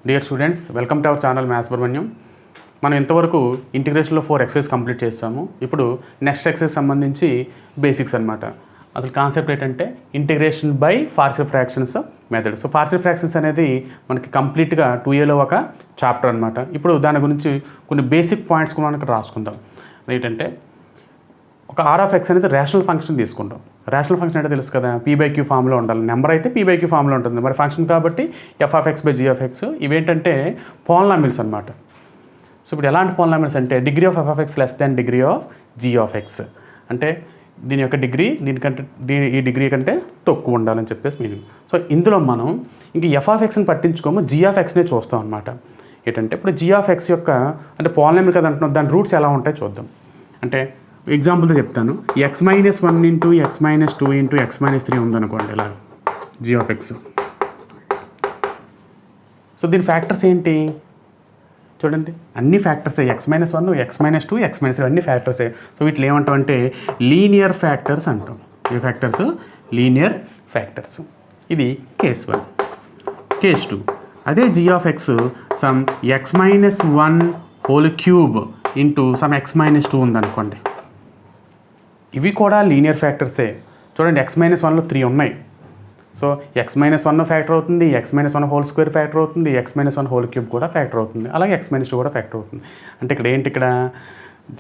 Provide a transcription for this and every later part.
Dear students, welcome to our channel maths Subrahmanyam. మనం ఇంతవరకు ఇంటిగ్రేషన్లో 4 excise complete చేస్తాము. ఇప్పుడు నెక్స్ట్ ఎక్సైజ్ సంబంధించి బేసిక్స్ అనమాట. అసలు కాన్సెప్ట్ ఏంటంటే integration by partial fractions method. So partial fractions అనేది మనకి కంప్లీట్గా 2Aలో ఒక చాప్టర్ అనమాట. ఇప్పుడు దాని గురించి కొన్ని బేసిక్ పాయింట్స్ మనకు రాసుకుందాం. ఏంటంటే ఒక ఆర్ ఆఫ్ ఎక్స్ అనేది రేషనల్ ఫంక్షన్ తీసుకుంటాం. రేషనల్ ఫంక్షన్ అంటే తెలుసు కదా, P/Q ఫామ్లో ఉండాలి. నెంబర్ అయితే P/Q ఫామ్లో ఉంటుంది. మరి ఫంక్షన్ కాబట్టి f(x/g)(x). ఇవేంటంటే పాలినామియల్స్ అనమాట. సో ఇప్పుడు ఎలాంటి పాలినామియల్స్ అంటే degree of f(x) less than degree of g(x). అంటే దీని యొక్క డిగ్రీ దీనికంటే ఈ డిగ్రీ కంటే తక్కువ ఉండాలని చెప్పేసి మీనింగ్. సో ఇందులో మనం ఇంక f(x)ని పట్టించుకోము, g(x)నే చూస్తాం అనమాట. ఏంటంటే ఇప్పుడు g(x) యొక్క అంటే పాలినామియల్ కదా అంటున్నాం, దాని రూట్స్ ఎలా ఉంటాయో చూద్దాం. అంటే ఎగ్జాంపుల్తో చెప్తాను. x-1 into x-2 into x-3 ఉందనుకోండి ఇలా g(x). సో దీని ఫ్యాక్టర్స్ ఏంటి చూడండి, అన్ని ఫ్యాక్టర్సే. x-1 x-2 x-3 అన్ని ఫ్యాక్టర్సే. సో వీటిలో ఏమంటామంటే లీనియర్ ఫ్యాక్టర్స్ అంటాం. ఏ ఫ్యాక్టర్స్? Linear factors. ఇది కేస్ 1. కేస్ 2 అదే g(x) some x-1 whole cube into some x-2 ఉందనుకోండి. ఇవి కూడా లీనియర్ ఫ్యాక్టర్సే. చూడండి, x-1లో 3 ఉన్నాయి. సో x-1 ఫ్యాక్టర్ అవుతుంది, x-1 హోల్ స్క్వేర్ ఫ్యాక్టర్ అవుతుంది, x-1 హోల్ క్యూబ్ కూడా ఫ్యాక్టర్ అవుతుంది, అలాగే x-2 కూడా ఫ్యాక్టర్ అవుతుంది. అంటే ఇక్కడ ఏంటి, ఇక్కడ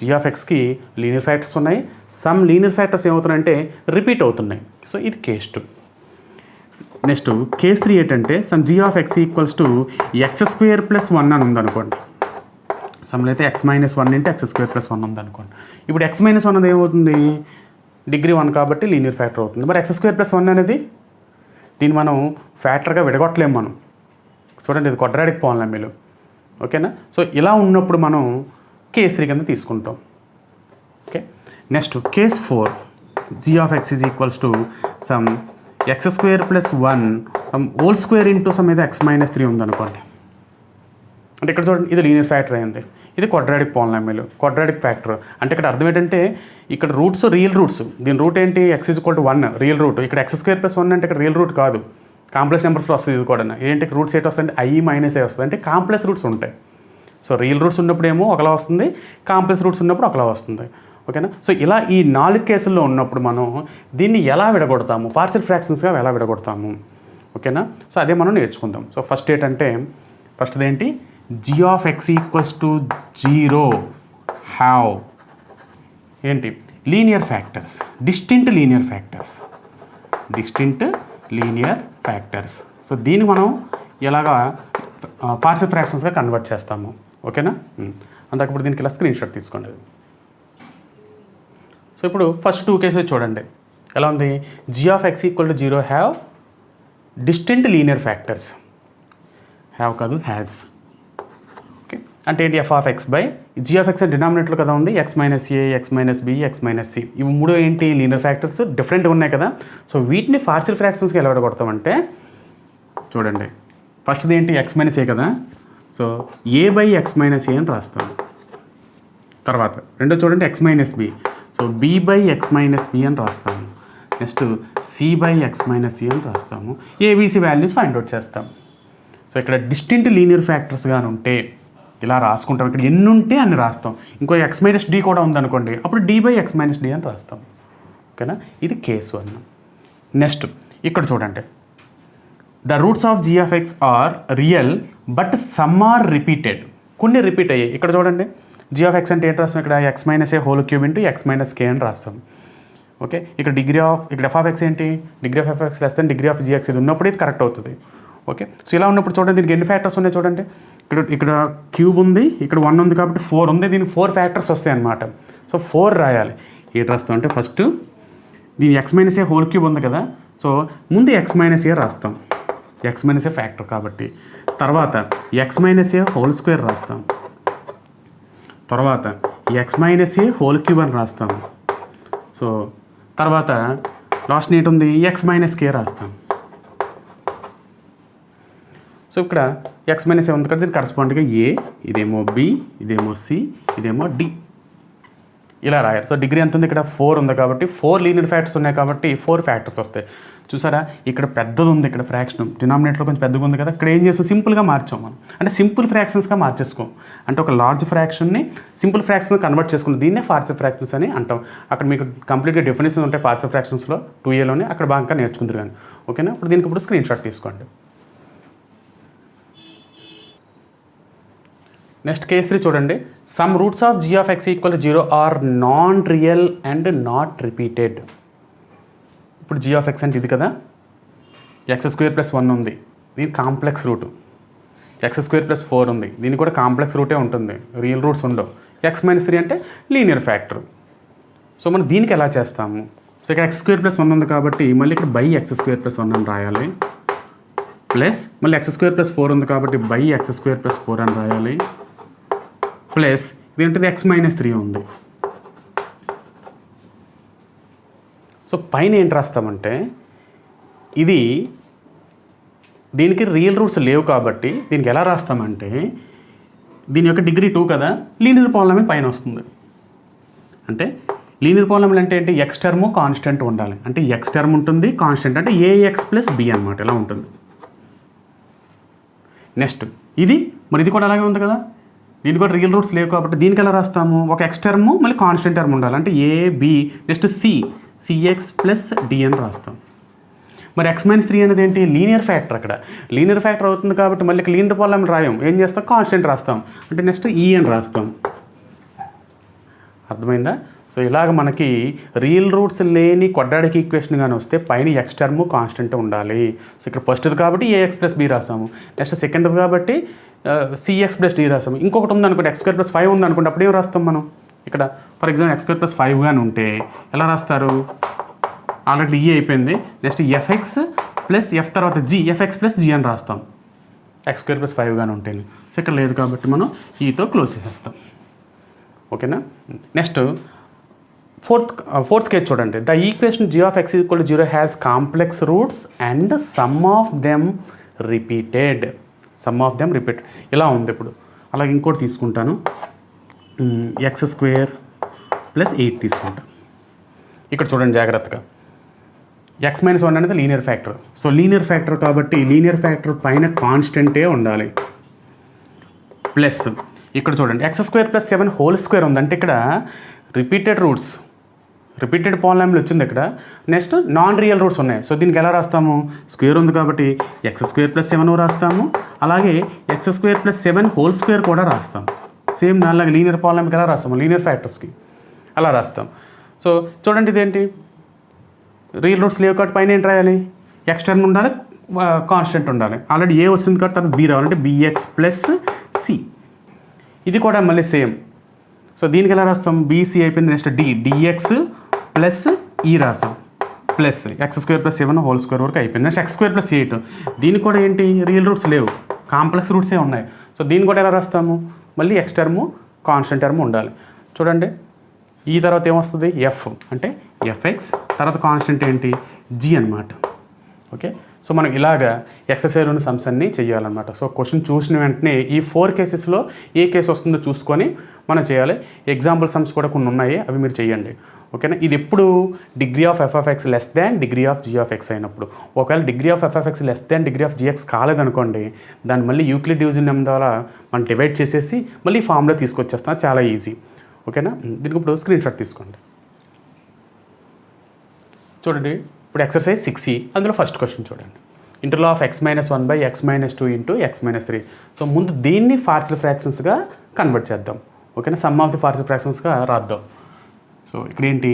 g(x)కి లీనియర్ ఫ్యాక్టర్స్ ఉన్నాయి. సమ్ లీనియర్ ఫ్యాక్టర్స్ ఏమవుతున్నాయంటే రిపీట్ అవుతున్నాయి. సో ఇది కేస్ 2. నెక్స్ట్ కేస్ 3 ఏంటంటే some g(x) equals to x² + 1 అని ఉందనుకోండి. సమ్లో అయితే x-1 ఇంటూ x² + 1 ఉందనుకోండి. ఇప్పుడు x-1 అనేది ఏమవుతుంది, డిగ్రీ 1 కాబట్టి లీనియర్ ఫ్యాక్టర్ అవుతుంది. మరి x² + 1 అనేది దీన్ని మనం ఫ్యాక్టర్గా విడగొట్టలేము మనం. చూడండి, ఇది క్వాడ్రాటిక్ పాలినామియల్. ఓకేనా? సో ఇలా ఉన్నప్పుడు మనం కేస్ 3 కింద తీసుకుంటాం. Okay. Next case 4 g(x) equals to some x² + 1 some whole square into some ఏదో x-3 ఉందనుకోండి. అంటే ఇక్కడ చూడండి, ఇది లీనియర్ ఫ్యాక్టర్ అయింది, ఇది క్వాడ్రాటిక్ పాలినామియల్, క్వాడ్రాటిక్ ఫ్యాక్టర్. అంటే ఇక్కడ అర్థం ఏంటంటే ఇక్కడ రూట్స్ రియల్ రూట్స్. దీని రూట్ ఏంటి, x = 1 రియల్ రూట్. ఇక్కడ x² + 1 అంటే ఇక్కడ రియల్ రూట్ కాదు, కాంప్లెక్స్ నెంబర్స్లో వస్తుంది. ఇది కూడా ఏంటి, రూట్స్ ఏంటి వస్తుంది, i - a వస్తుంది. అంటే కాంప్లెక్స్ రూట్స్ ఉంటాయి. సో రియల్ రూట్స్ ఉన్నప్పుడు ఏమో ఒకలా వస్తుంది, కాంప్లెక్స్ రూట్స్ ఉన్నప్పుడు ఒకలా వస్తుంది. ఓకేనా? సో ఇలా ఈ 4 కేసుల్లో ఉన్నప్పుడు మనం దీన్ని ఎలా విడగొడతాము, పార్షియల్ ఫ్రాక్షన్స్గా ఎలా విడగొడతాము. ఓకేనా? సో అదే మనం నేర్చుకుందాం. సో ఫస్ట్ ఏంటంటే ఫస్ట్ది ఏంటి, g(x) ఈక్వల్స్ టు 0 హ్యావ్ ఏంటి linear factors, distinct linear factors, distinct linear factors. So దీన్ని మనం ఎలాగా పార్షియల్ ఫ్రాక్షన్స్గా కన్వర్ట్ చేస్తాము. ఓకేనా? అంతకు ఇప్పుడు దీనికి ఇలా స్క్రీన్ షాట్ తీసుకోండి. సో ఇప్పుడు ఫస్ట్ 2 కేసెస్ చూడండి ఎలా ఉంది. g(x) equal to 0 have distinct linear factors. Have కాదు, హ్యాజ్. ఓకే. అంటే ఏంటి, f(x) బై g(x) డినామినేటర్ కదా ఉంది, x - a, x - b, x - c. ఇవి 3 ఏంటి, లీనియర్ ఫ్యాక్టర్స్, డిఫరెంట్గా ఉన్నాయి కదా. సో వీటిని పార్షియల్ ఫ్రాక్షన్స్కి ఎలా విడగొడతామంటే చూడండి, ఫస్ట్ది ఏంటి, x - a కదా. సో a/x - a అని రాస్తాం. తర్వాత రెండో చూడండి, x - b. So b/x - b అని రాస్తాము. నెక్స్ట్ c/x - c అని రాస్తాము. ABC వాల్యూస్ ఫైండ్ అవుట్ చేస్తాం. సో ఇక్కడ డిస్టింక్ట్ లీనియర్ ఫ్యాక్టర్స్ కానీ ఉంటే ఇలా రాసుకుంటాం. ఇక్కడ ఎన్ని ఉంటే అన్ని రాస్తాం. ఇంకో x - d కూడా ఉందనుకోండి, అప్పుడు d/x - d అని రాస్తాం. ఓకేనా? ఇది కేస్ 1. నెక్స్ట్ ఇక్కడ చూడండి, the roots of g(x) are real but some are repeated. కొన్ని రిపీట్ అయ్యాయి. ఇక్కడ చూడండి, g(x) అంటే ఏంటి రాస్తాం, ఇక్కడ x - a whole cube into x - k అని రాస్తాం. ఓకే. ఇక్కడ డిగ్రీ ఆఫ్ ఇక్కడ f(x) ఏంటి, degree of f(x) less than degree of g(x). ఇది ఉన్నప్పుడు ఇది కరెక్ట్ అవుతుంది. ఓకే. సో ఇలా ఉన్నప్పుడు చూడండి, దీనికి ఎన్ని ఫ్యాక్టర్స్ ఉన్నాయి చూడండి. ఇక్కడ క్యూబ్ ఉంది, ఇక్కడ 1 ఉంది కాబట్టి 4 ఉంది. దీనికి 4 ఫ్యాక్టర్స్ వస్తాయి అన్నమాట. సో 4 రాయాలి. ఏంటి రాస్తాం అంటే ఫస్ట్ దీని x - a హోల్ క్యూబ్ ఉంది కదా. సో ముందు x - a రాస్తాం, x - a ఫ్యాక్టర్ కాబట్టి. తర్వాత x - a హోల్ స్క్వేర్ రాస్తాం. తర్వాత x - a హోల్ క్యూబ్ అని రాస్తాం. సో తర్వాత లాస్ట్ ఏంటి ఉంది, x - k రాస్తాం. సో ఇక్కడ x - a ఉంది కదా, దీనికి కరస్పాండింగ్గా a, ఇదేమో b, ఇదేమో c, ఇదేమో d. ఇలా రాయాలి. సో డిగ్రీ ఎంత ఉంది ఇక్కడ 4 ఉంది కాబట్టి 4 లీనియర్ ఫ్యాక్టర్స్ ఉన్నాయి కాబట్టి 4 ఫ్యాక్టర్స్ వస్తాయి. చూసారా ఇక్కడ పెద్దది ఉంది, ఇక్కడ ఫ్రాక్షన్ డినామినేటర్లో కొంచెం పెద్దగా ఉంది కదా, ఇక్కడ ఏం చేస్తాం సింపుల్గా మార్చాం మనం, అంటే సింపుల్ ఫ్రాక్షన్స్గా మార్చేసుకోం. అంటే ఒక లార్జ్ ఫ్రాక్షన్ని సింపుల్ ఫ్రాక్షన్ కన్వర్ట్ చేసుకుంటాం, దీన్నే పార్షియల్ ఫ్రాక్షన్స్ అని అంటాం. అక్కడ మీకు కంప్లీట్గా డెఫినేషన్ ఉంటాయి పార్షియల్ ఫ్రాక్షన్స్లో 2Aలోనే, అక్కడ బాగా నేర్చుకుంటారు కానీ. ఓకేనా, ఇప్పుడు దీనికి ఇప్పుడు స్క్రీన్ షాట్ తీసుకోండి. నెక్స్ట్ కేస్ 3 చూడండి. Some roots of g of x equal 0 are non real and not repeated. ఇప్పుడు g of x అంటే ఇది కదా, x² + 1 ఉంది, దీని కాంప్లెక్స్ రూట్. x² + 4 ఉంది, దీనికి కూడా కాంప్లెక్స్ రూటే ఉంటుంది, రియల్ రూట్స్ ఉండవు. x - 3 అంటే లీనియర్ ఫ్యాక్టర్. సో మనం దీనికి ఎలా చేస్తాము? సో ఇక్కడ x² + 1 ఉంది కాబట్టి మళ్ళీ ఇక్కడ బై x² + 1 అని రాయాలి, ప్లస్ మళ్ళీ x² + 4 ఉంది కాబట్టి బై x² + 4 అని రాయాలి, ప్లస్ ఇదేంటిది x - 3 ఉంది. సో పైన ఏంటి రాస్తామంటే ఇది దీనికి రియల్ రూట్స్ లేవు కాబట్టి దీనికి ఎలా రాస్తామంటే దీని యొక్క డిగ్రీ 2 కదా, లీనియర్ పాలినామియల్ పైన వస్తుంది. అంటే లీనియర్ పాలినామియల్ అంటే ఏంటి, x టర్మ్ కాన్స్టెంట్ ఉండాలి, అంటే x టర్మ్ ఉంటుంది కాన్స్టెంట్ అంటే ax + b అనమాట, ఇలా ఉంటుంది. నెక్స్ట్ ఇది మరి ఇది కూడా అలాగే ఉంది కదా, దీనికి కూడా రియల్ రూట్స్ లేవు కాబట్టి దీనికి ఎలా రాస్తాము, ఒక x టర్మ్ మళ్ళీ కాన్స్టెంట్ టర్మ్ ఉండాలి, అంటే a b next cx + d అని రాస్తాం. మరి x - 3 అనేది ఏంటి, లీనియర్ ఫ్యాక్టర్. అక్కడ లీనియర్ ఫ్యాక్టర్ అవుతుంది కాబట్టి మళ్ళీ లీనియర్ పాలినామియల్ రాయం, ఏం చేస్తాం కాన్స్టెంట్ రాస్తాం, అంటే నెక్స్ట్ e అని రాస్తాం. అర్థమైందా? సో ఇలాగ మనకి రియల్ రూట్స్ లేని క్వాడ్రాటిక్ ఈక్వేషన్ కానీ వస్తే పైన x టర్మ్ కాన్స్టెంట్ ఉండాలి. సో ఇక్కడ ఫస్ట్ది కాబట్టి ax + b రాసాము, నెక్స్ట్ సెకండ్ది కాబట్టి cx + d రాసాము. ఇంకొకటి ఉంది అనుకోండి, x² + 5 ఉంది అనుకోండి, అప్పుడు ఏం రాస్తాం మనం, ఇక్కడ ఫర్ ఎగ్జాంపుల్ x² + 5 కానీ ఉంటే ఎలా రాస్తారు, ఆల్రెడీ e అయిపోయింది, నెక్స్ట్ fx + f తర్వాత g, fx + g అని రాస్తాం x² + 5 కానీ ఉంటేనే. సో ఇక్కడ లేదు కాబట్టి మనం ఈతో క్లోజ్ చేసేస్తాం. ఓకేనా. నెక్స్ట్ ఫోర్త్ కేస్ చూడండి. The equation g of x = 0 has complex roots and some of them repeated. ఇలా ఉంది. ఇప్పుడు అలాగే ఇంకోటి తీసుకుంటాను, x² + 8 తీసుకుంటాను. ఇక్కడ చూడండి జాగ్రత్తగా, x - 1 అనేది linear factor. So linear factor కాబట్టి లీనియర్ ఫ్యాక్టర్ పైన కాన్స్టెంటే ఉండాలి, ప్లస్ ఇక్కడ చూడండి x² + 7 హోల్ స్క్వేర్ ఉంది, అంటే ఇక్కడ రిపీటెడ్ పాలినామియల్ వచ్చింది ఇక్కడ. నెక్స్ట్ నాన్ రియల్ రూట్స్ ఉన్నాయి. సో దీనికి ఎలా రాస్తాము, స్క్వేర్ ఉంది కాబట్టి x² + 7 రాస్తాము, అలాగే x² + 7 హోల్ స్క్వేర్ కూడా రాస్తాం. సేమ్ దానిలాగా లీనియర్ పాలినామియల్కి ఎలా రాస్తాము, లీనియర్ ఫ్యాక్టర్స్కి అలా రాస్తాం. సో చూడండి ఇదేంటి, రియల్ రూట్స్ లేవు కాబట్టి పైన ఏంటి రాయాలి, x టర్మ్ ఉండాలి కాన్స్టెంట్ ఉండాలి. ఆల్రెడీ ఏ వస్తుంది కాబట్టి తర్వాత b రావాలంటే bx + c. ఇది కూడా మళ్ళీ సేమ్. సో దీనికి ఎలా రాస్తాం, bc అయిపోయింది, నెక్స్ట్ dx + e రాసాం, ప్లస్ x² + 7 హోల్ స్క్వేర్ వరకు అయిపోయింది. నెక్స్ట్ x² + 8, దీనికి కూడా ఏంటి రియల్ రూట్స్ లేవు, కాంప్లెక్స్ రూట్సే ఉన్నాయి. సో దీన్ని కూడా ఎలా రాస్తాము, మళ్ళీ x టర్ము కాన్స్టెంట్ టర్మ్ ఉండాలి. చూడండి ఈ తర్వాత ఏమొస్తుంది, f అంటే fx తర్వాత కాన్స్టెంట్ ఏంటి g అనమాట. ఓకే. సో మనం ఇలాగా ఎక్సర్సైజ్లోని సమ్స్ అన్నీ చేయాలన్నమాట. సో క్వశ్చన్ చూసిన వెంటనే ఈ 4 కేసెస్లో ఏ కేసు వస్తుందో చూసుకొని మనం చేయాలి. ఎగ్జాంపుల్ సమ్స్ కూడా కొన్ని ఉన్నాయి, అవి మీరు చేయండి. ఓకేనా. ఇది ఎప్పుడు degree of f(x) less than degree of g of x అయినప్పుడు. ఒకవేళ degree of f(x) less than degree of gx కాలేదనుకోండి, దాన్ని మళ్ళీ యూక్లిడ్ డివిజన్ నెంబర్ ద్వారా మనం డివైడ్ చేసేసి మళ్ళీ ఫార్ములా తీసుకొచ్చేస్తాం, చాలా ఈజీ. ఓకేనా. దీనికి ఇప్పుడు స్క్రీన్ షాట్ తీసుకోండి. చూడండి ఇప్పుడు ఎక్సర్సైజ్ 6E, అందులో ఫస్ట్ క్వశ్చన్ చూడండి. Interval of x - 1 / x - 2 × x - 3. So ముందు దీన్ని పార్షియల్ ఫ్రాక్షన్స్గా కన్వర్ట్ చేద్దాం. ఓకేనా. సమ్ ఆఫ్ ది పార్షియల్ ఫ్రాక్షన్స్గా రాద్దాం. సో ఇక్కడ ఏంటి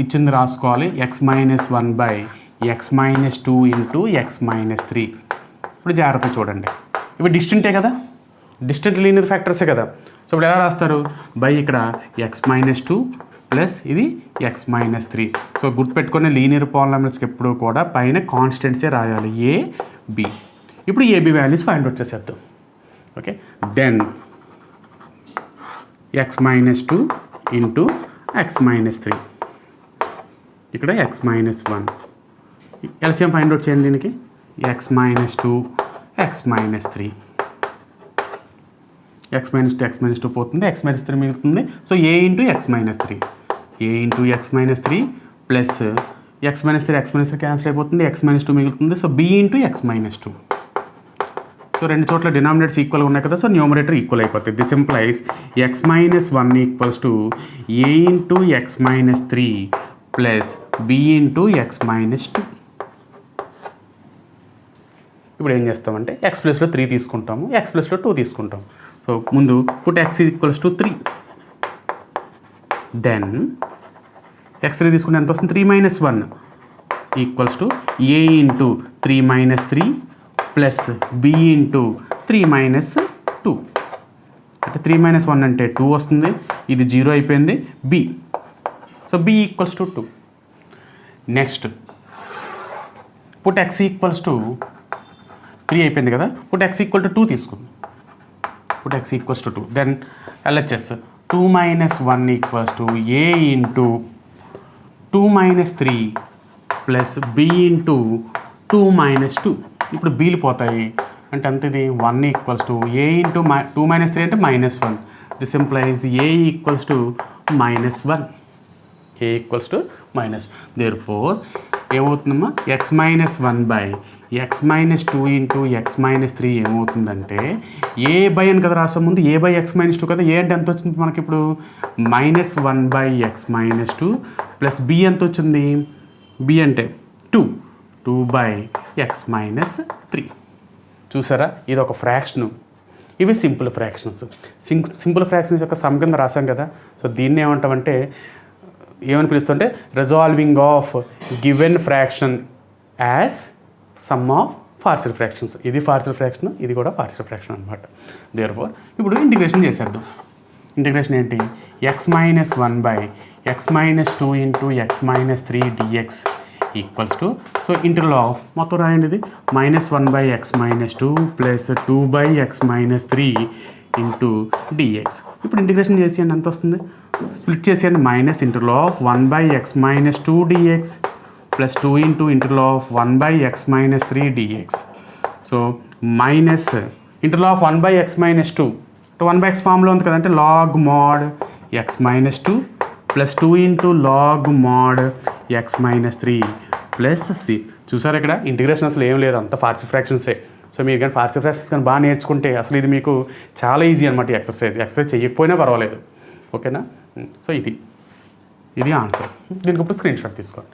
ఇచ్చింది రాసుకోవాలి, x - 1 / x - 2 × x - 3. ఇప్పుడు జాగ్రత్త చూడండి, ఇవి డిస్టెంటే కదా, డిస్టెంట్ లీనియర్ ఫ్యాక్టర్సే కదా. సో ఇప్పుడు ఎలా రాస్తారు, బై ఇక్కడ x - 2 ప్లస్ ఇది x - 3. సో గుర్తుపెట్టుకునే లీనియర్ పాలినామియల్స్కి ఎప్పుడు కూడా పైన కాన్స్టెంట్సే రాయాలి, a b. ఇప్పుడు ab వాల్యూస్ ఫైండ్ అవుట్ చేసేద్దాం. ఓకే. దెన్ x - 2 × x - 3, ఇక్కడ x - 1. ఎల్సిఎం ఫైండ్ అవుట్ చేయండి దీనికి, x - 2 x - 3. X minus two పోతుంది, ఎక్స్ మైనస్ త్రీ మిగులుతుంది. So A into x minus three, A into x minus three plus x minus three cancel అయిపోతుంది, x minus two మిగులుతుంది. So B into x minus two. So రెండు చోట్ల denominators ఈక్వల్గా ఉన్నాయి కదా, so numerator equal అయిపోతుంది. This implies x minus one equals to A into x minus three plus B into x minus two. ఇప్పుడు ఏం చేస్తామంటే ఎక్స్ ప్లస్లో 3 తీసుకుంటాము, ఎక్స్ ప్లస్లో 2 తీసుకుంటాం. సో ముందు put x equals to 3, then x3 తీసుకుంటే ఎంత వస్తుంది, 3 minus 1 equals to A into 3 minus 3 plus B into 3 minus 2. అంటే 3 మైనస్ 1 అంటే 2 వస్తుంది, ఇది 0 అయిపోయింది, b. So b equals to 2. Next put x equals to 3 అయిపోయింది కదా, పుట్ ఎక్స్ ఈక్వల్ టు 2 తీసుకుందాం. Put x equals to 2, then LHS 2 minus 1 equals to A into 2 minus 3 plus B into 2 minus 2. ఇప్పుడు బీలు పోతాయి అంటే అంత ఇది 1 equals to A into 2 minus 3 అంటే minus 1. This implies a equals to minus 1, A equals to minus. Therefore ఏమవుతుందమ్మా, x minus 1 by x minus 2 into x minus 3 ఏమవుతుందంటే ఏ by అని కదా రాసాం ముందు, ఏ బై ఎక్స్ మైనస్ 2 కదా, ఏ అంటే ఎంత వచ్చింది మనకి ఇప్పుడు minus 1 by x minus 2 plus b ఎంత వచ్చింది, బి అంటే 2 బై ఎక్స్ మైనస్ 3. చూసారా, ఇది ఒక ఫ్రాక్షను, ఇవి సింపుల్ ఫ్రాక్షన్స్. సింపుల్ ఫ్రాక్షన్స్ యొక్క సమ్ కింద రాసాం కదా. సో దీన్ని ఏమంటామంటే ఏమని పిలుస్తుంటే resolving of given fraction as sum of partial fractions. ఇది పార్షియల్ ఫ్రాక్షన్, ఇది కూడా పార్షియల్ ఫ్రాక్షన్ అనమాట. దేర్ఫోర్ ఇప్పుడు ఇంటిగ్రేషన్ చేసేద్దాం. ఇంటిగ్రేషన్ ఏంటి, x minus 1 by x minus 2 into x minus 3 d x equals to, so interval of మొత్తం రాయండి, ఇది minus 1 by x minus 2 plus 2 by x minus 3 into dx. ఇప్పుడు ఇంటిగ్రేషన్ చేసేయండి, ఎంత వస్తుంది, స్ప్లిట్ చేసేయండి, minus interval of 1 by x minus 2 dx plus 2 into interval of 1 by x minus 3 dx. So minus interval of 1 by x minus 2 1 by x ఫామ్లో ఉంది కదంటే log mod x minus 2 plus 2 into log mod x minus 3 plus c. చూసారు ఇక్కడ integration అసలు ఏం లేదు, అంత partial ఫ్రాక్షన్సే. So మీరు కానీ పార్షియల్ ఫ్రాక్షన్స్ కానీ బాగా నేర్చుకుంటే అసలు ఇది మీకు చాలా ఈజీ అనమాట. ఎక్సర్సైజ్ చేయకపోయినా పర్వాలేదు, ఓకేనా. సో ఇది ఆన్సర్. దీనికి ఇప్పుడు స్క్రీన్ షాట్ తీసుకోండి.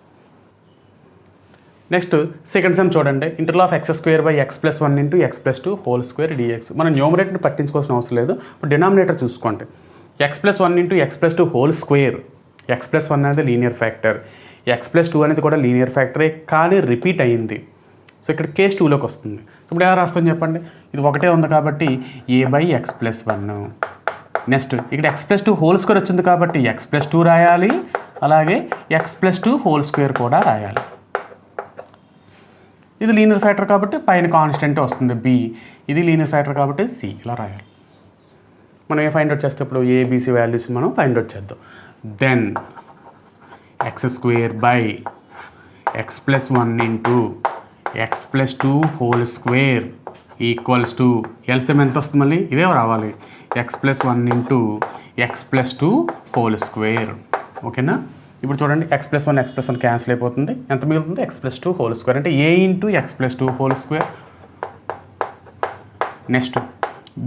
నెక్స్ట్ సెకండ్ సమ్ చూడండి, interval of x square by x plus 1 into x plus 2 whole square dx. మనం న్యూమరేటర్ని పట్టించుకోవాల్సిన అవసరం లేదు, ఇప్పుడు డినామినేటర్ చూసుకోండి. X plus 1 into x plus 2 whole square. X plus 1 అనేది లీనియర్ ఫ్యాక్టర్, ఎక్స్ ప్లస్ 2 అనేది కూడా లీనియర్ ఫ్యాక్టరే, కానీ రిపీట్ అయ్యింది. సో ఇక్కడ కేస్ 2లోకి వస్తుంది. ఇప్పుడు ఎలా రాస్తాం చెప్పండి, ఇది ఒకటే ఉంది కాబట్టి ఏ బై ఎక్స్ ప్లస్ 1. నెక్స్ట్ ఇక్కడ ఎక్స్ ప్లస్ 2 హోల్ స్క్వేర్ వచ్చింది కాబట్టి ఎక్స్ ప్లస్ 2 రాయాలి, అలాగే ఎక్స్ ప్లస్ 2 హోల్ స్క్వేర్ కూడా రాయాలి. ఇది లీనియర్ ఫ్యాక్టర్ కాబట్టి పైన కాన్స్టెంట్ వస్తుంది బి, ఇది లీనియర్ ఫ్యాక్టర్ కాబట్టి సి, ఇలా రాయాలి. మనం ఏ ఫైండ్ అవుట్ చేస్తే ఇప్పుడు ఏబిసి వాల్యూస్ మనం ఫైండ్ అవుట్ చేద్దాం. Then x square by x plus 1 into x plus 2 whole square equals to LCM ఎంత వస్తుంది, మళ్ళీ ఇదే రావాలి, x plus 1 into x plus 2 whole square. ఓకేనా. ఇప్పుడు చూడండి ఎక్స్ ప్లస్ 1 క్యాన్సిల్ అయిపోతుంది, ఎంత మిగులుతుంది, ఎక్స్ ప్లస్ 2 హోల్ స్క్వేర్ అంటే a into x plus 2 whole square. Next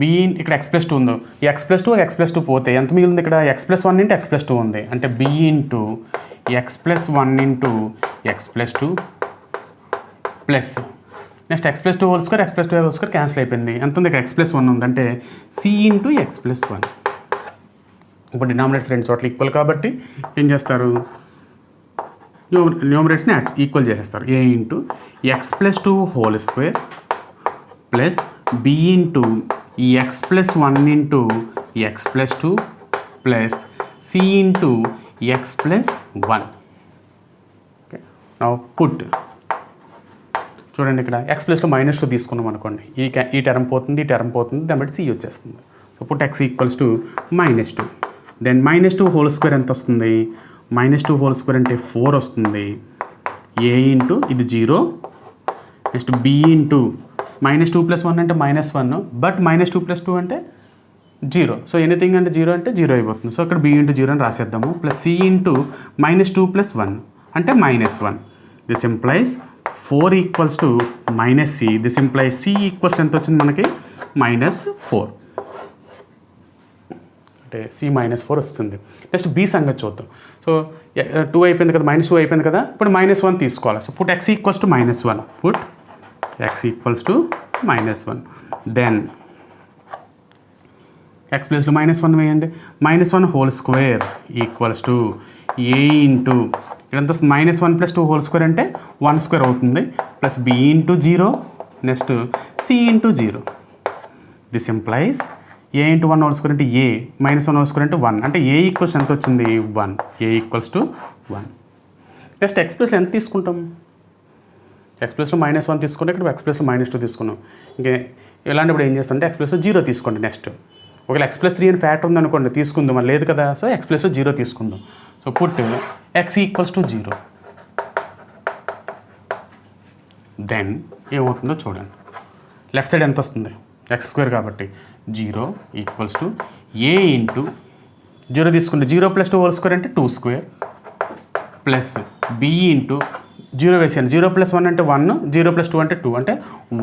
b, ఇక్కడ ఎక్స్ ప్లస్ 2 ఉందో, ఈ ఎక్స్ ప్లస్ 2 పోతే ఎంత మిగిలింది, ఇక్కడ x plus 1 into x plus 2 ఉంది అంటే b into x plus 1 into x plus 2 plus next x plus 2 whole square, x plus 2 whole square cancel అయిపోయింది, ఎంత ఉంది, ఇక్కడ ఎక్స్ ప్లస్ 1 ఉంది అంటే సి ఇంటూ ఎక్స్ ప్లస్ 1. ఇప్పుడు డినామినేటర్స్ రెండు చోట్ల ఈక్వల్ కాబట్టి ఏం చేస్తారు, న్యూమరేటర్స్ని ఈక్వల్ చేసేస్తారు. A into x plus 2 whole square plus B into x plus 1 into x plus 2 plus c into x plus 1. Okay, now put చూడండి, ఇక్కడ ఎక్స్ ప్లస్లో -2 తీసుకున్నాం అనుకోండి, ఈ టర్మ్ పోతుంది, ఈ టర్మ్ పోతుంది, దాన్ని బట్టి సి వచ్చేస్తుంది. So put x equals to -2. Then -2 whole square ఎంత వస్తుంది, -2 హోల్ స్క్వేర్ అంటే 4 వస్తుంది, ఏ ఇంటూ ఇది 0, నెక్స్ట్ బి ఇంటూ -2 + 1 అంటే -1, బట్ -2 + 2 అంటే జీరో. సో ఎనీథింగ్ అంటే జీరో అంటే జీరో అయిపోతుంది. సో ఇక్కడ బి ఇంటూ జీరో అని రాసేద్దాము. ప్లస్ సి ఇంటూ -2 + 1 అంటే -1. This implies 4 equals to -c. This implies c equals ఎంత వచ్చింది మనకి -4 అంటే c -4 వస్తుంది. నెక్స్ట్ బి సంగతి చూద్దాం. సో 2 అయిపోయింది కదా, -2 అయిపోయింది కదా, ఇప్పుడు -1 తీసుకోవాలి. So put x equals to -1. Put x equals to -1. Then x ప్లేస్లో -1 వేయండి. -1 whole square equals to a into ఇదంతా -1 + 2 హోల్ స్క్వేర్ అంటే 1 స్క్వేర్ అవుతుంది, plus b into 0, next c into 0. This implies a into 1 whole square అంటే a, -1 whole square అంటే 1 అంటే a equals ఎంత వచ్చింది 1. a equals to 1. Next x ప్లేస్లో ఎంత తీసుకుంటాం? x ప్లేస్లో -1 తీసుకుంటే ఇక్కడ x ప్లేస్లో -2 తీసుకున్నాం. ఇంకా ఇలాంటప్పుడు ఏం చేస్తాం అంటే x ప్లేస్లో 0 తీసుకోండి. నెక్స్ట్ ఒకవేళ x+3 అని ఫ్యాక్టర్ ఉందనుకోండి, తీసుకుందాం. మరి లేదు కదా, సో x ప్లేస్లో 0 తీసుకుందాం. So put x equals to 0. Then ఏమవుతుందో చూడండి. లెఫ్ట్ సైడ్ ఎంత వస్తుంది? x² కాబట్టి 0 ఈక్వల్స్ టు a ఇంటూ 0 తీసుకుంటే 0 + 2 హోల్ స్క్వేర్ అంటే 2 స్క్వేర్, ప్లస్ b ఇంటూ 0 వేసాను. 0 + 1 అంటే 1, 0 + 2 అంటే 2 అంటే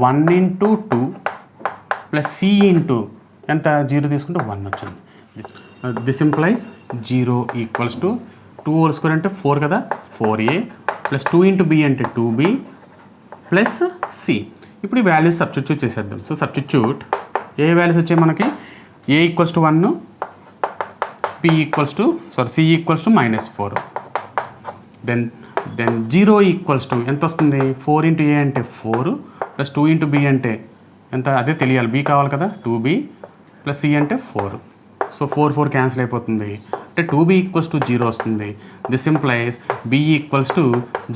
1 ఇంటూ 2 ప్లస్ c ఇంటూ ఎంత 0 తీసుకుంటే 1 వచ్చింది. This implies 0 equals to 2 whole square అంటే 4 కదా, 4a ప్లస్ 2 ఇంటూ b అంటే 2b ప్లస్ c. ఇప్పుడు ఈ వాల్యూస్ సబ్స్టిట్యూట్ చేసేద్దాం. సో సబ్స్టిట్యూట్ ఏ వాల్యూస్ వచ్చాయి మనకి? a equals to 1, b equals to c equals to -4. దెన్ 0 ఈక్వల్స్ టు ఎంత వస్తుంది? 4 ఇంటూ a అంటే 4 ప్లస్ 2 ఇంటూ b అంటే ఎంత, అదే తెలియాలి, b కావాలి కదా, 2b ప్లస్ c అంటే 4. సో 4 క్యాన్సిల్ అయిపోతుంది అంటే 2b ఈక్వల్స్ టు 0 వస్తుంది. This implies b equals to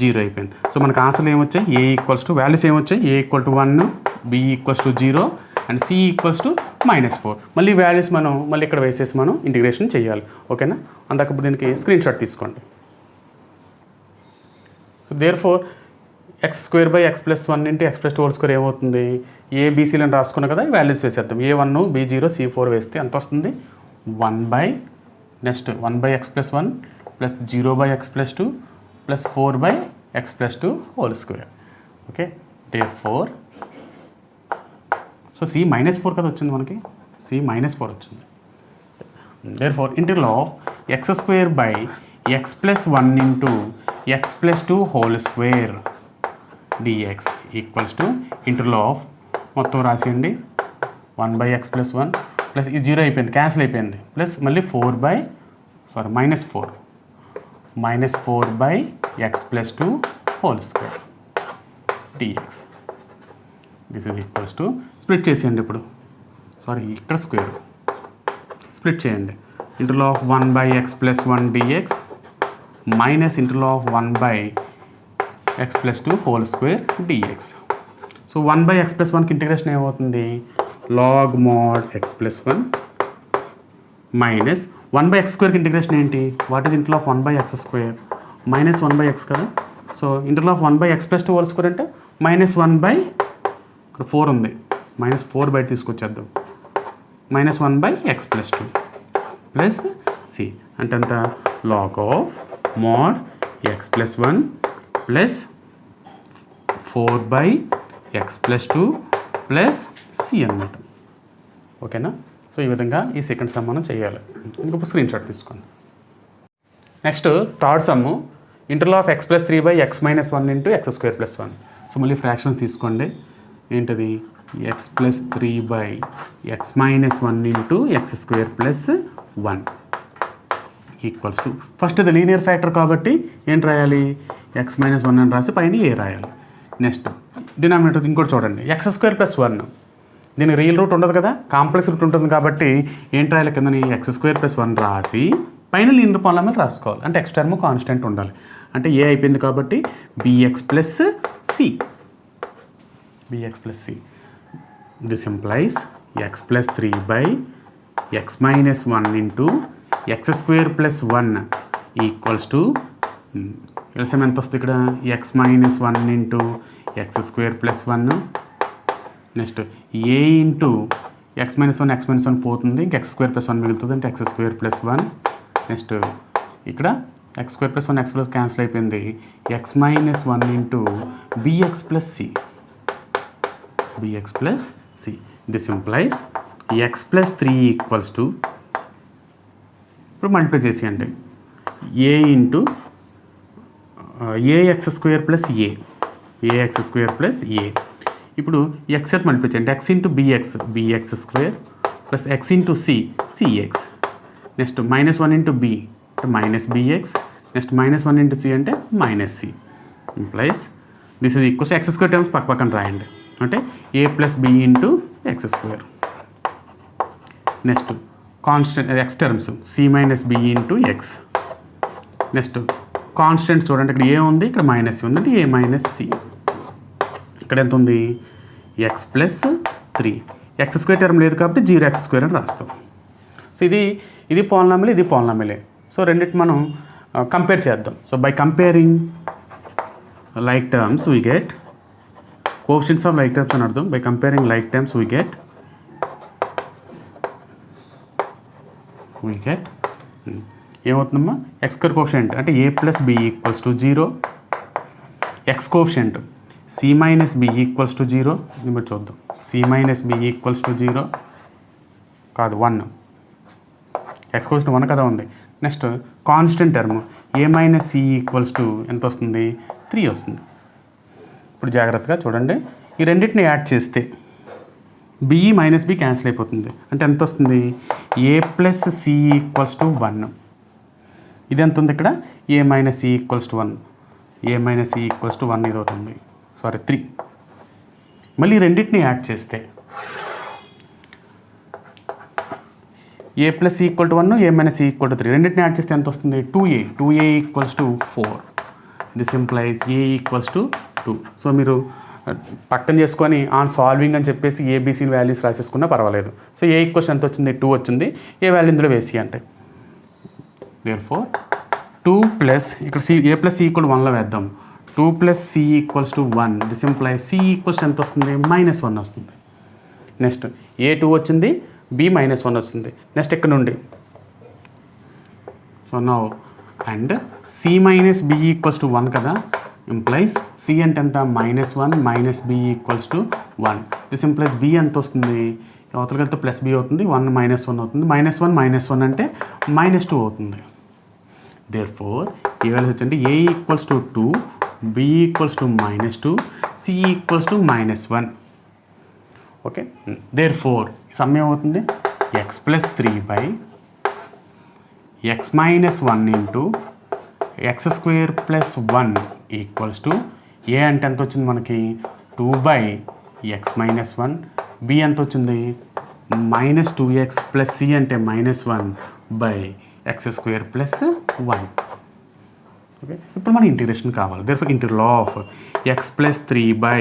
0 అయిపోయింది. సో మనకు ఆన్సర్లు ఏమొచ్చాయి? a ఈక్వల్స్ టు వాల్యూస్ ఏమొచ్చాయి? a equal to 1, b equals to 0 and c equals to -4. మళ్ళీ వాల్యూస్ మనం మళ్ళీ ఇక్కడ వేసేసి మనం ఇంటిగ్రేషన్ చేయాలి. ఓకేనా? అందాకప్పుడు దీనికి స్క్రీన్ షాట్ తీసుకోండి. So therefore x² / x + 1 into x + 2 whole square ఏమవుతుంది? ABCలను రాసుకున్నాం కదా, ఈ వాల్యూస్ వేసేద్దాం. A1, B0, C4 వేస్తే ఎంత వస్తుంది? 1 / x + 1 plus 0 / x + 2 plus 4 / x + 2 whole square. Okay, therefore so c -4 కదా వచ్చింది మనకి, c -4 వచ్చింది. Therefore integral of x² / x + 1 into x + 2 whole square dx equals to integral of మొత్తం రాసేయండి 1 / x + 1 ప్లస్ ఈ 0 అయిపోయింది, క్యాన్సిల్ అయిపోయింది, ప్లస్ మళ్ళీ -4 / x + 2 whole square dx. This is equals to split చేసేయండి. ఇప్పుడు ఇక్కడ స్క్వేర్ స్ప్లిట్ చేయండి. Integral of 1 / x + 1 dx minus integral of 1 / x + 2 whole square dx. So 1 / x + 1కి ఇంటిగ్రేషన్ ఏమవుతుంది? log mod x + 1 minus 1 / x² integration ఏంటి? What is integral of 1 / x² -1 / x కదా. So integral of 1 / x + 2 whole square అంటే -1 ఇక్కడ 4 ఉంది, -4 బయట తీసుకొచ్చేద్దాం, -1 / x + 2 plus c అంటే ఎంత? log of mod x + 1 plus 4 / x + 2 plus c అన్నమాట. ఓకేనా? సో ఈ విధంగా ఈ సెకండ్ సమ్ మనం చేయాలి. ఇంకొక స్క్రీన్ షాట్ తీసుకోండి. Next third sum integral of x + 3 / x - 1 into x² + 1. So మళ్ళీ ఫ్రాక్షన్స్ తీసుకోండి. ఏంటది? x + 3 / x - 1 into x² + 1 equals to first ఇది లీనియర్ ఫ్యాక్టర్ కాబట్టి ఏంటి రాయాలి? x - 1 అని రాసి పైన a రాయాలి. నెక్స్ట్ డినామినేటర్ ఇంకోటి చూడండి, x² + 1. దీనికి రియల్ రూట్ ఉండదు కదా, కాంప్లెక్స్ రూట్ ఉంటుంది కాబట్టి ఏంటి రాయాలి? కిందని x² + 1 రాసి పైన లీనియర్ పాలినామియల్ రాసుకోవాలి. అంటే x టర్మ్ కాన్స్టెంట్ ఉండాలి. అంటే a అయిపోయింది కాబట్టి bx + c. This implies x + 3 / x - 1 into x² + 1 equals to LCM ఎంత వస్తుంది ఇక్కడ? x - 1 into x² + 1 next a into x minus one పోతుంది, ఇంక ఎక్స్ స్క్వేర్ ప్లస్ వన్ మిగులుతుంది, అంటే x square plus one. Next ఇక్కడ x square plus one x plus cancel అయిపోయింది, x minus one into bx plus c. Bx plus c. This implies X plus 3 equals to, ఇప్పుడు multiply చేసేయండి, a into ax square plus ax square plus a. ఇప్పుడు x at multiply చేయండి, x into bx square plus x into cx. Next minus one into b అంటే minus bx. Next minus one into c అంటే minus c. Implies this is equals x square terms పక్క పక్కన రాయండి, అంటే a plus B into x square. Next constant x terms c minus B into X. Next constants చూడండి, ఇక్కడ ఏ ఉంది, ఇక్కడ minus C ఉంది, అంటే ఏ మైనస్ సి. ఇక్కడ ఎంత ఉంది, X plus 3. X square term లేదు కాబట్టి 0x స్క్వేర్ అని రాస్తాం. సో ఇది పాలినామిల్, ఇది పాలినామిలే. సో రెండింటి మనం కంపేర్ చేద్దాం. So by comparing like terms we get coefficients of like terms అని అర్థం. By comparing like terms we get ఏమవుతుందమ్మా, ఎక్స్ స్క్వేర్ కోఎఫిషియంట్ అంటే a plus b equals to 0, x coefficient c minus b equals to 0. ఇప్పుడు చూద్దాం, c minus b equals to 0 కాదు 1, x coefficient 1 కదా ఉంది. Next constant term a minus c equals to ఎంత వస్తుంది, 3 వస్తుంది. ఇప్పుడు జాగ్రత్తగా చూడండి, ఈ రెండింటిని యాడ్ చేస్తే బిఈ మైనస్ బి క్యాన్సిల్ అయిపోతుంది, అంటే ఎంత వస్తుంది, a plus c equals to 1. ఇది ఎంత ఉంది ఇక్కడ, a minus c equals to 1, a minus c equals to 1 ఇది అవుతుంది, 3. మళ్ళీ రెండింటిని యాడ్ చేస్తే a plus c equal to 1, a minus c equal to 3, రెండింటిని యాడ్ చేస్తే ఎంత వస్తుంది, 2a equals to 4. This implies a equals to 2. So మీరు పక్కన చేసుకొని ఆన్ సాల్వింగ్ అని చెప్పేసి ఏబీసీ వాల్యూస్ రాసేసుకున్నా పర్వాలేదు. సో ఏ ఈక్వల్స్ ఎంత వచ్చింది, 2 వచ్చింది, ఏ వాల్యూ ఇందులో వేసి అంటే దేర్ఫోర్ 2 ప్లస్ ఇక్కడ c a plus c equal 1లో వేద్దాం, 2 plus c equals to 1. This implies c equals ఎంత వస్తుంది, -1 వస్తుంది. నెక్స్ట్ ఏ 2 వచ్చింది, బి -1 వస్తుంది. నెక్స్ట్ ఇక్కడ నుండి so now and c minus b equals to 1 కదా, ఇంప్లైస్ సి అంటే ఎంత, -1 minus b equals to 1. This implies b ఎంత వస్తుంది, అవతలకి వెళ్తే ప్లస్ బి అవుతుంది, 1 -1 అవుతుంది, -1 అంటే -2 అవుతుంది. దేర్ఫోర్ ఏ వాల్యూస్ వచ్చండి, a equals to 2, b equals to -2, c equals to -1. Okay, therefore sum ఏమవుతుంది, x plus 3 by x minus 1 into x square plus 1 equals to a అంటే ఎంత వచ్చింది మనకి, 2 బై ఎక్స్ మైనస్ 1, బి ఎంత వచ్చింది, -2x plus c అంటే -1 by x square plus 1. Okay, ఇప్పుడు మన ఇంటిగ్రేషన్ కావాలి. Therefore integral of x plus 3 by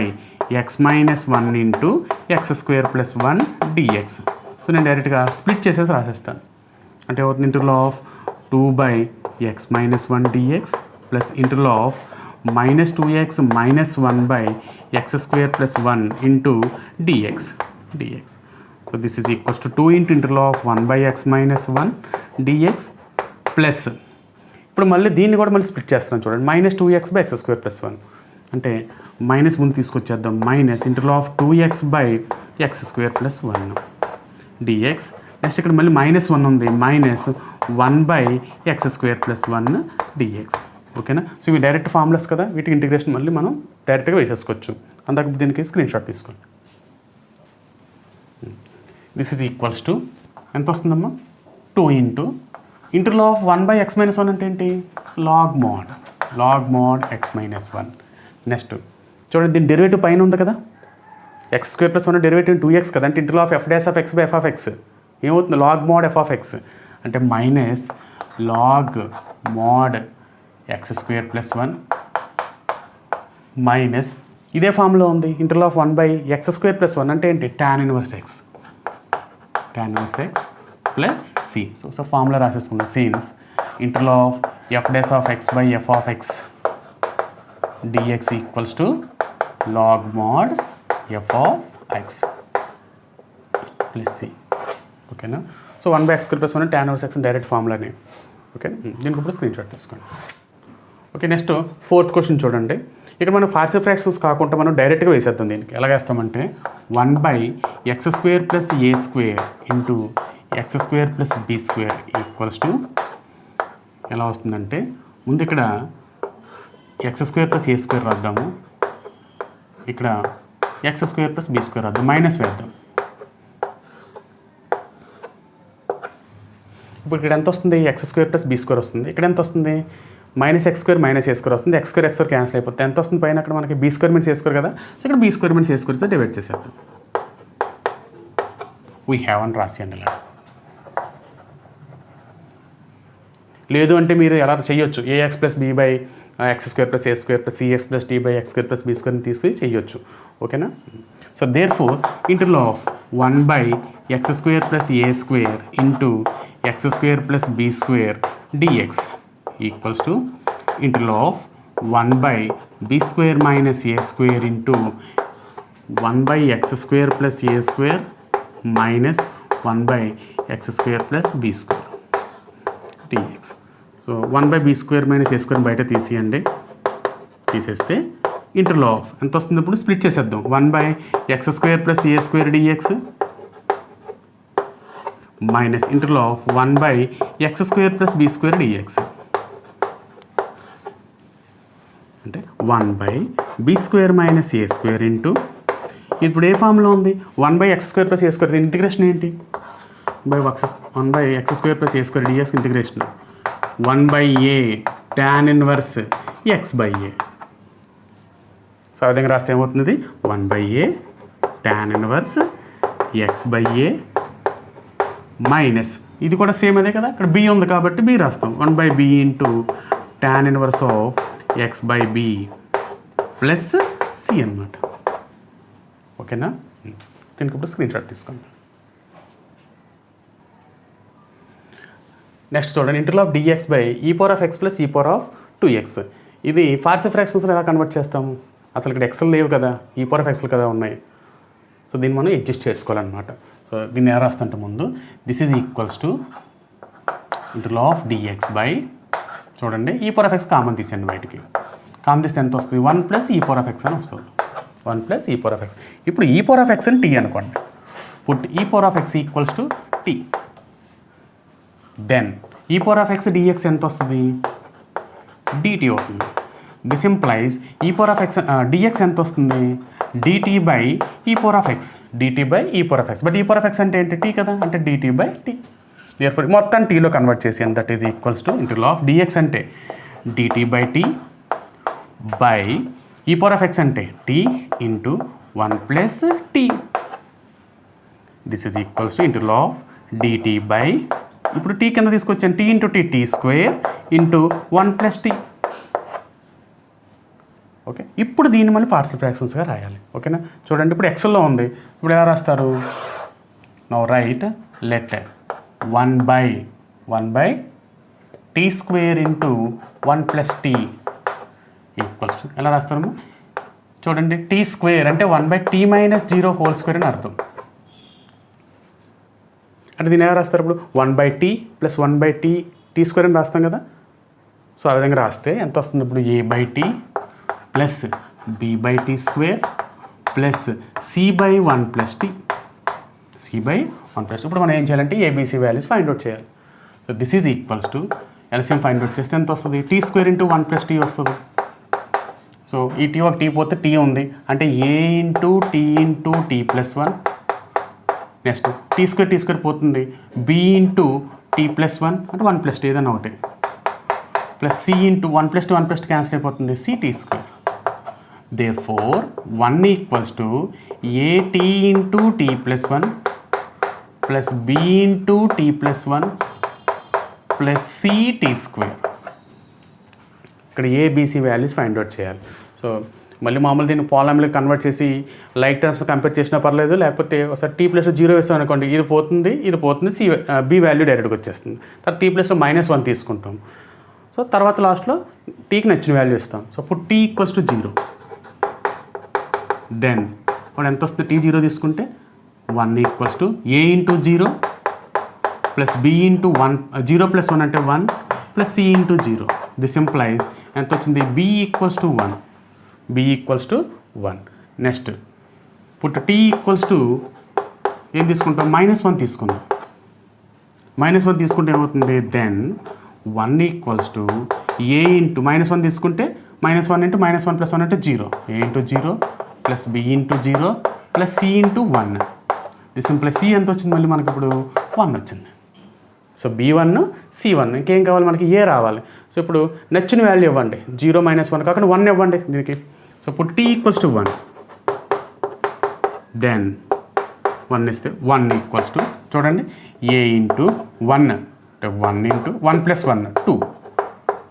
x minus 1 into x square plus 1 dx. So నేను డైరెక్ట్గా స్ప్లిట్ చేసేసి రాసేస్తాను. అంటే అవుతుంది integral of 2 by x minus 1 dx plus integral of -2x minus 1 by x square plus 1 into dx. So this is equals to 2 into integral of 1 by x minus 1 dx plus ఇప్పుడు మళ్ళీ దీన్ని కూడా మళ్ళీ split చేస్తున్నాం చూడండి, -2x by x square plus 1 అంటే minus ముందు తీసుకొచ్చేద్దాం, minus integral of 2x by x square plus 1 dx. Next ఇక్కడ మళ్ళీ -1 ఉంది, -1 by x square plus 1 dx. ఓకేనా, సో ఇవి డైరెక్ట్ ఫార్ములాస్ కదా, వీటి ఇంటిగ్రేషన్ మళ్ళీ మనం డైరెక్ట్గా వేసేసుకోవచ్చు. అందాక దీనికి స్క్రీన్ షాట్ తీసుకోండి. దిస్ ఈజ్ ఈక్వల్స్ టు ఎంత వస్తుందమ్మా, 2 into integral of 1 by x minus 1 అంటే ఏంటి, log mod x minus 1. Next చూడండి, దీని డెరివేటివ్ పైన ఉంది కదా, X square plus 1 derivative 2x కదా, అంటే integral of f' of x by f of x ఏమవుతుంది, log mod f of x అంటే minus log mod x square plus 1 minus ఇదే ఫామ్లో ఉంది, integral of 1 by x square plus 1 అంటే ఏంటి, tan inverse x plus c. So formula రాసేసుకున్నాం, since integral of f' of x by f of x dx equals to log mod f of x. Plus c. ఓకేనా? So 1/x² + 1 tan inverse x direct ఫార్ములానే. Okay, దీనికి ఇప్పుడు screen shot తీసుకోండి. Okay, next 4th question చూడండి. ఇక్కడ మనం partial fractions కాకుండా మనం డైరెక్ట్గా వేసేద్దాం. దీనికి ఎలా వేస్తామంటే 1/x² + a² ఇంటూ x² + b² ఈక్వల్స్ టు ఎలా వస్తుందంటే ముందు ఇక్కడ x² + a² రాద్దాము, ఇక్కడ x² + b² రాద్దాం, మైనస్ వేద్దాం. ఇప్పుడు ఇక్కడ ఎంత వస్తుంది? x² + b² వస్తుంది. ఇక్కడ ఎంత వస్తుంది? -x² - a² వస్తుంది. x² క్యాన్సిల్ అయిపోతుంది. ఎంత వస్తుంది పైన? అక్కడ మనకి b² - a² కదా. సో ఇక్కడ b² - a² డివైడ్ చేసేద్దాం. వీ హ్యావ్ అని రాసేయండి ఇలా. లేదు అంటే మీరు ఎలా చేయొచ్చు, ax + b/x² + a² + cx + d/x² + b² తీసి చేయొచ్చు. ఓకేనా? So therefore interval of 1/x² + a² ఇంటూ x² + b² dx equals to interval of 1/b² - a² ఇంటూ 1/x² + a² minus 1/x² + b² dx. So 1/b² - a² బయట తీసేయండి. తీసేస్తే interval of ఎంత వస్తుంది? ఇప్పుడు స్ప్లిట్ చేసేద్దాం. 1/x² + a² dx minus interval of 1/x² + b² dx అంటే 1/b² - a² ఇంటూ ఇప్పుడు ఏ ఫామ్లో ఉంది? 1/x² + a². ఇంటిగ్రేషన్ ఏంటి? 1/x² + a² dx integration 1/a tan inverse x/a. So ఆ విధంగా రాస్తే ఏమవుతుంది? 1/a tan inverse x/a minus ఇది కూడా సేమ్ అదే కదా, ఇక్కడ b ఉంది కాబట్టి b రాస్తాం. 1/b into tan inverse of x/b plus c అన్నమాట. ఓకేనా? దీనికి ఇప్పుడు స్క్రీన్ షాట్ తీసుకోండి. నెక్స్ట్ చూడండి, ఇంటర్వల్ ఆఫ్ dx/e⁻x + e⁻2x. ఇది పార్షియల్ ఫ్రాక్షన్స్లో ఎలా కన్వర్ట్ చేస్తాము? అసలు ఇక్కడ ఎక్స్లు లేవు కదా, e⁻x కదా ఉన్నాయి. సో దీన్ని మనం అడ్జస్ట్ చేసుకోవాలన్నమాట. సో దీన్ని ఎలా రాస్తుంటే ముందు this is equals to interval of dx by చూడండి e⁻x కామన్ తీసేయండి, బయటికి కామన్ తీస్తే ఎంత వస్తుంది? 1 + e⁻x అని వస్తుంది. 1 + e⁻x. ఇప్పుడు e⁻x అని t అనుకోండి. Put e⁻x equals to t. Then e⁻x dx ఎంత వస్తుంది? dt అవుతుంది. దిస్ ఇంప్లైజ్ e⁻x dx ఎంత వస్తుంది? dt/e⁻x. dt/e⁻x. బట్ e⁻x అంటే ఏంటి? t కదా, అంటే dt/t. therefore మొత్తం టీలో కన్వర్ట్ చేసి that is equals to interval of dx అంటే dt/t బై e⁻x అంటే t into 1 + t. This is equals to interval of dt by ఇప్పుడు t కింద తీసుకొచ్చాను, t into t² into 1 + t. Okay, ఇప్పుడు దీన్ని మళ్ళీ పార్షియల్ ఫ్రాక్షన్స్గా రాయాలి. ఓకేనా? చూడండి, ఇప్పుడు ఎక్స్లో ఉంది. ఇప్పుడు ఎలా రాస్తారు? Now right let 1/t² into 1 + t equals ఎలా రాస్తారు? చూడండి, t² అంటే 1/t - 0² అని అర్థం. అంటే దీన్ని ఎలా రాస్తారు? ఇప్పుడు 1/t + 1/t t² అని రాస్తాం కదా. సో ఆ విధంగా రాస్తే ఎంత వస్తుంది? ఇప్పుడు a/t plus b/t² plus c/1 + t. c/1 + ఇప్పుడు మనం ఏం చేయాలంటే ABC వాల్యూస్ ఫైండ్ అవుట్ చేయాలి. So this is equals to LCM find out చేస్తే ఎంత వస్తుంది? t² ఇంటూ 1 + t వస్తుంది. సో ఈ t ఒక t పోతే t ఉంది, అంటే a into t into t + 1. Next t² పోతుంది, b ఇంటూ t + 1 అంటే 1 + t ఏదైనా ఒకటి ప్లస్ c ఇంటూ 1 + 1 + క్యాన్సిల్ అయిపోతుంది, ct². therefore 1 equals to at into t + 1 plus b into t + 1 plus ct². ఇక్కడ ABC వాల్యూస్ ఫైండ్ అవుట్ చేయాలి. So మళ్ళీ మామూలు దీన్ని పాలినామియల్కి కన్వర్ట్ చేసి లైక్ టర్మ్స్ కంపేర్ చేసినా పర్లేదు, లేకపోతే ఒకసారి t + 0 వేస్తాం అనుకోండి, ఇది పోతుంది b వాల్యూ డైరెక్ట్గా వచ్చేస్తుంది. తర్వాత t + -1 తీసుకుంటాం. సో తర్వాత లాస్ట్లో టీకి నచ్చిన వాల్యూ ఇస్తాం. సో ఇప్పుడు t = 0. దెన్ ఇప్పుడు ఎంత వస్తుంది? t 0 తీసుకుంటే 1 equals to A into 0 plus B into 1 0 plus 1 అంటే 1 plus c into 0. This implies ఎంత వచ్చింది b equals to 1. B equals to 1. Next ఇప్పుడు టీ ఈక్వల్స్ టు ఏం తీసుకుంటాం -1 తీసుకుందాం. -1 తీసుకుంటే ఏమవుతుంది then 1 equals to A into -1 తీసుకుంటే -1 ఇంటూ -1 ప్లస్ 1 అంటే 0. A into 0 plus B into 0 plus c into 1. This implies C ఎంత వచ్చింది మళ్ళీ మనకి ఇప్పుడు 1 వచ్చింది. సో B1 C1 ఇంకేం కావాలి మనకి ఏ రావాలి. సో ఇప్పుడు నచ్చిన వాల్యూ ఇవ్వండి 0 -1 కాకుండా 1 ఇవ్వండి దీనికి. సో ఇప్పుడు టీ ఈక్వల్స్ టు 1 దెన్ 1 ఇస్తే 1 ఈక్వల్స్ టు చూడండి ఏ ఇంటూ 1 అంటే 1 into 1 plus 1 2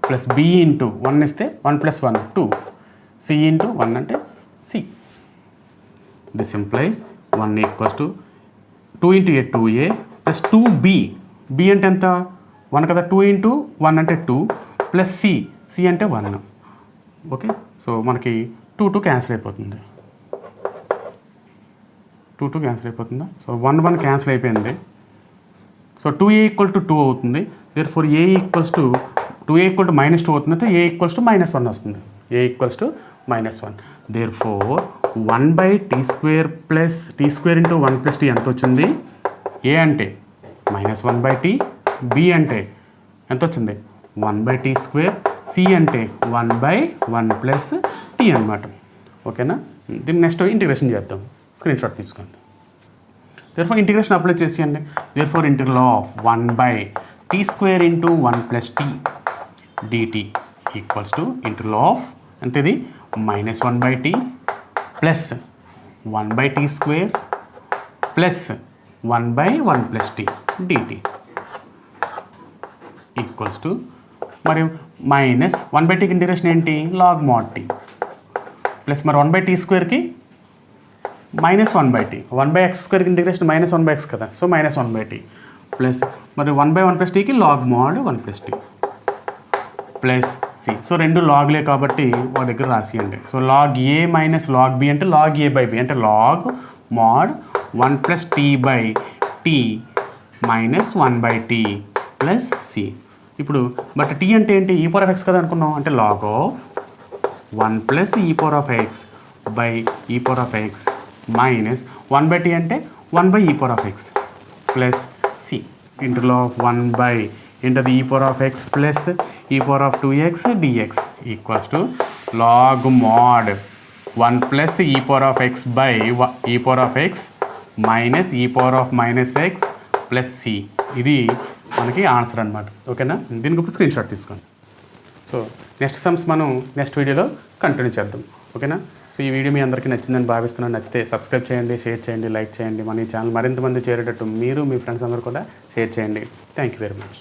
plus B into 1 ఇస్తే 1 ప్లస్ 1 2 సి ఇంటూ 1 అంటే c. This implies 1 equals to 2 into a 2a plus 2b. B అంటే ఎంత 1 కదా 2 ఇంటూ 1 అంటే 2 ప్లస్ సి అంటే 1. ఓకే సో మనకి 2 క్యాన్సిల్ అయిపోతుంది. 2 క్యాన్సిల్ అయిపోతుందా. సో 1 క్యాన్సిల్ అయిపోయింది. సో 2a ఈక్వల్ టు 2 అవుతుంది. Therefore a equals to 2a equal to -2 అవుతుంది అంటే ఏ ఈక్వల్స్ టు -1 వస్తుంది. A equals to -1. Therefore 1/t² plus t² into 1 plus t ఎంత వచ్చింది. ఏ అంటే -1/t, బి అంటే ఎంత వచ్చింది 1/t², సి అంటే 1/1 ప్లస్ టీ అనమాట. ఓకేనా. దీన్ని నెక్స్ట్ ఇంటిగ్రేషన్ చేద్దాం. స్క్రీన్ షాట్ తీసుకోండి. దేర్ఫోర్ ఇంటిగ్రేషన్ అప్లై చేసేయండి. Therefore integral of 1/t² into 1 plus t dt equals to integral of అంతేది -1/t plus 1/t² plus 1/1 plus t dt equals to మరియు -1/tకి ఇంటిగ్రేషన్ ఏంటి log mod t ప్లస్ మరి 1/t²కి -1/t 1/x² integration -1/x కదా. So -1/t plus మరి 1/1 plus టీకి log mod 1 plus t plus c. So రెండు లాగ్లే కాబట్టి ఒక దగ్గర రాసియండి. So log a minus log b అంటే log a/b అంటే log mod 1 plus t by t minus 1/t plus c. ఇప్పుడు బట్ టీ అంటే ఏంటి e⁴x కదా అనుకున్నాం అంటే log of 1 plus e⁴x by e⁴x minus 1/t అంటే 1/e⁴x ప్లస్ సి ఇంటర్లో of 1 into the e⁴x plus e⁴2x dx equals to log mod 1 plus e⁴x by e⁴x minus e⁴ x plus c. ఇది మనకి answer అనమాట. ఓకేనా. దీనికి ఇప్పుడు screen shot తీసుకోండి. So next sums మనం నెక్స్ట్ వీడియోలో కంటిన్యూ చేద్దాం. ఓకేనా. సో ఈ వీడియో మీ అందరికీ నచ్చిందని భావిస్తున్నాను. నచ్చితే సబ్స్క్రైబ్ చేయండి, షేర్ చేయండి, లైక్ చేయండి. మన ఈ ఛానల్ మరింత మంది చేరేటట్టు మీరు మీ ఫ్రెండ్స్ అందరూ కూడా షేర్ చేయండి. Thank you very much.